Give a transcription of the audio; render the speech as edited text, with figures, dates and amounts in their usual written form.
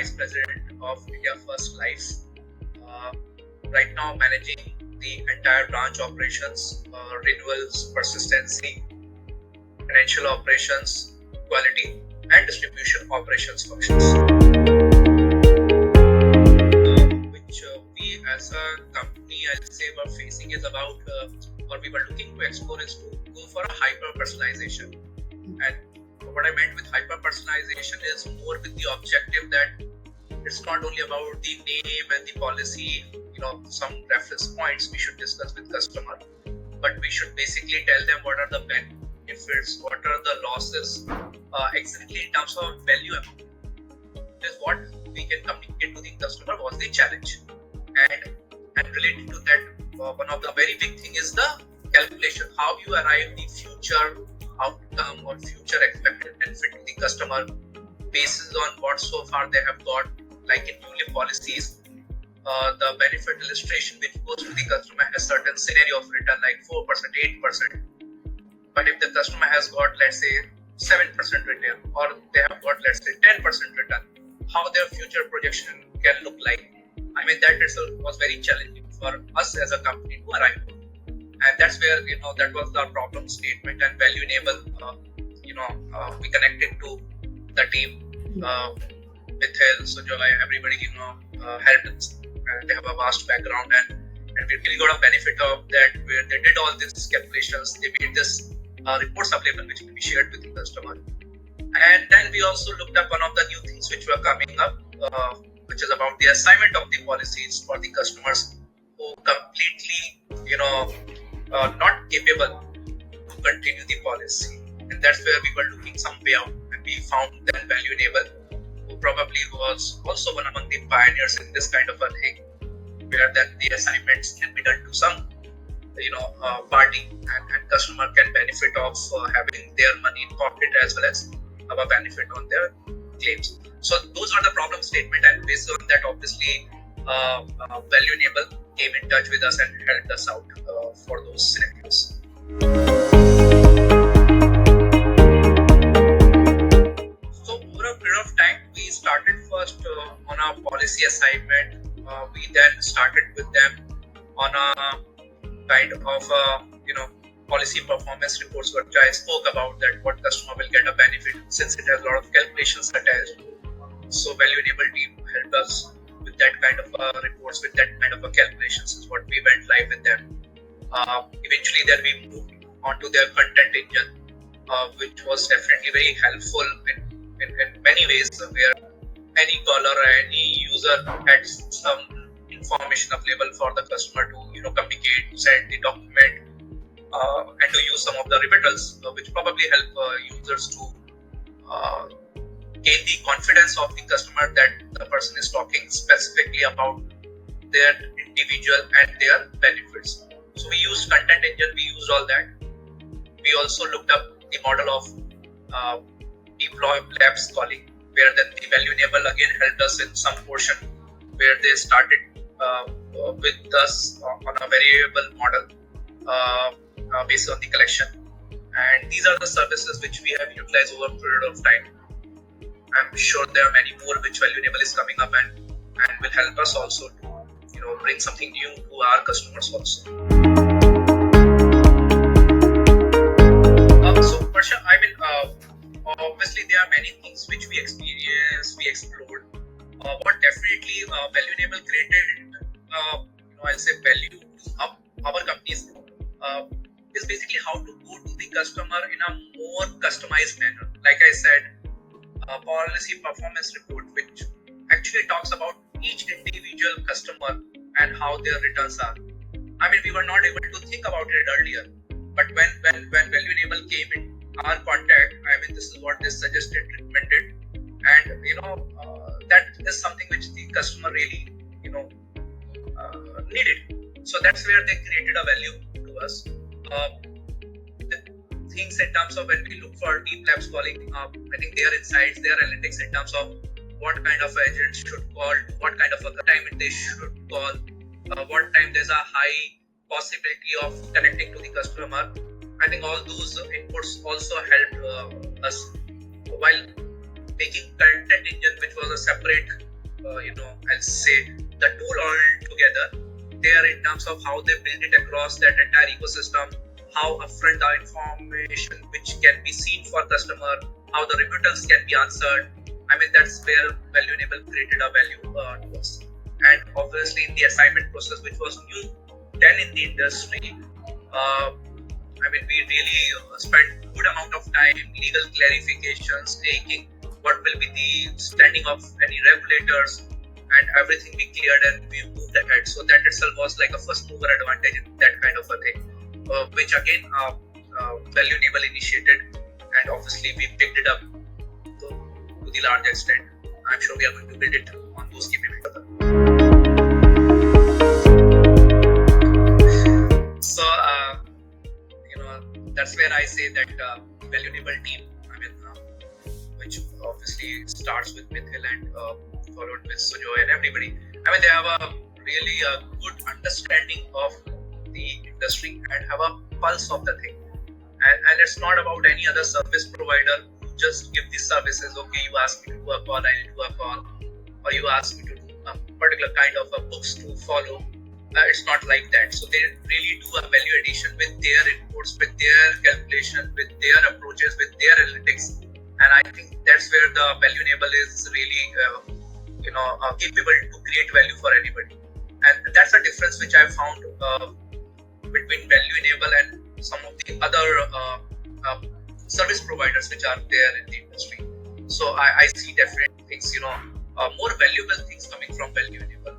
Vice President of IndiaFirst Life. Right now managing the entire branch operations, renewals, persistency, financial operations, quality and distribution operations functions. Which we as a company, I'll say, were facing is about, or we were looking to explore is to go for a hyper personalization. And what I meant with hyper personalization is more with the objective that it's not only about the name and the policy, some reference points we should discuss with customer, but we should basically tell them what are the benefits, what are the losses, exactly in terms of value amount. Is what we can communicate to the customer was the challenge. And related to that, one of the very big thing is the calculation, how you arrive the future outcome or future expected benefit to the customer based on what so far they have got, like in ULIP policies. The benefit illustration which goes to the customer has certain scenario of return like 4%, 8%. But if the customer has got, let's say, 7% return, or they have got, let's say, 10% return, how their future projection can look like. I mean, that itself was very challenging for us as a company to arrive at. And that's where, that was the problem statement, and ValuEnable, we connected to the team, with Hill, Sujoy, everybody, helped us. They have a vast background, and we really got a benefit of that, where they did all these calculations. They made this reports available which we shared with the customer. And then we also looked up one of the new things which were coming up, which is about the assignment of the policies for the customers who completely, not capable to continue the policy. And that's where we were looking some way out, and we found that ValuEnable, who probably was also one among the pioneers in this kind of a thing, where then the assignments can be done to some, party, and customer can benefit of having their money in pocket as well as have a benefit on their claims. So those are the problem statement, and based on that, obviously, ValuEnable came in touch with us and helped us out for those scenarios. So over a period of time, we started first on our policy assignment. We then started with them on a kind of policy performance reports, which I spoke about, that what customer will get a benefit since it has a lot of calculations attached. So ValuEnable team helped us with that kind of reports, with that kind of calculations is what we went live with them. Eventually then we moved onto their content engine, which was definitely very helpful in many ways, where any caller or any user had some information available for the customer to communicate, to send the document, and to use some of the rebuttals, which probably help users to gain the confidence of the customer that the person is talking specifically about their individual and their benefits. So we used content engine, we used all that. We also looked up the model of deep labs calling, where then the ValuEnable again helped us in some portion, where they started with us on a variable model based on the collection. And these are the services which we have utilized over a period of time. I'm sure there are many more which ValuEnable is coming up and will help us also to bring something new to our customers also. So Varsha, obviously there are many things which we experienced, we explored. What definitely ValuEnable created, I'll say value to our companies is basically how to go to the customer in a more customized manner. Like I said, policy performance report, which actually talks about each individual customer and how their returns are. We were not able to think about it earlier, but when ValuEnable came in our contact, this is what they suggested, recommended, and that is something which the customer really needed. So that's where they created a value to us. The things in terms of when we look for deep labs calling, I think their insights, their analytics in terms of what kind of agents should call, what kind of a time they should call, what time there's a high possibility of connecting to the customer. I think all those inputs also helped us while making content engine, which was a separate I'll say the tool all together. There in terms of how they build it across that entire ecosystem, how upfront the information which can be seen for customer, how the rebuttals can be answered. I mean, that's where ValueEnable created a value to us. And obviously in the assignment process, which was new then in the industry, I mean, we really spent good amount of time, legal clarifications, taking what will be the standing of any regulators, and everything we cleared and we moved ahead. So that itself was like a first mover advantage in that kind of a thing, which again ValueEnable initiated, and obviously we picked it up to the large extent. I'm sure we are going to build it on those capabilities further. So that's where I say that ValueEnable team, I mean, which obviously starts with Mithil and followed with Sujoy and everybody. I mean, they have a really good understanding of the industry and have a pulse of the thing. And it's not about any other service provider who just give these services. Okay, you ask me to do a call, I'll do a call, or you ask me to do a particular kind of books to follow. It's not like that. So they really do a value addition with their inputs, with their calculation, with their approaches, with their analytics. And I think that's where the ValueEnable is really, capable to create value for anybody. And that's a difference which I found between ValueEnable and some of the other service providers which are there in the industry. So I see different things, more valuable things coming from ValueEnable.